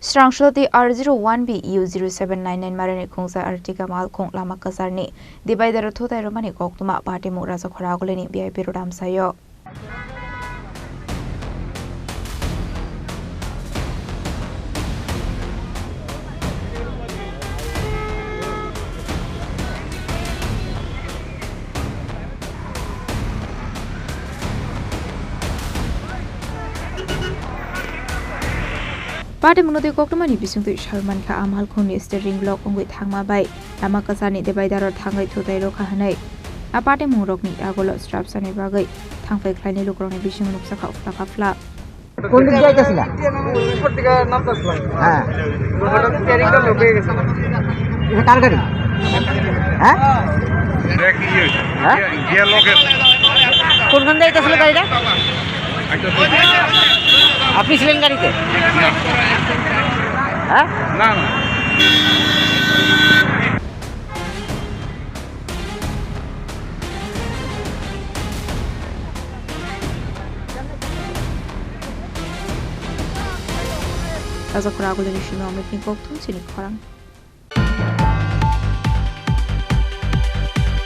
Srangsalo R01B U0799 Marini Khungsa Ertiga Malkhung Lama kwchar ni divider Thutaiwi Rwmani Koktwma Patimung Rajakhor Aguli ni VIP Road Amchaio. Patimung ni Koktwma ni bisingtui Sharman kha Malkhung ni steering block Wngwi thangma bai Lama kwchar ni divider thangai Thutaijakha hanai a Patimung rok ni agolo strap sani bagai thangfai khlaini lukrok ni bising nuksa kha ufla khafla কোন দিক যাইতেছিলা উপর থেকে নামতাছিলাম হ্যাঁ হঠাৎ স্টিয়ারিংটা লোক হয়ে গেছে এটা কার গাড়ি হ্যাঁ গিয়ার লকে কোনখান যাইতেছিল গাড়িটা আপনি ছিলেন গাড়িতে হ্যাঁ না না Rajakhor Aguli ni Koktwma Chini Khorang.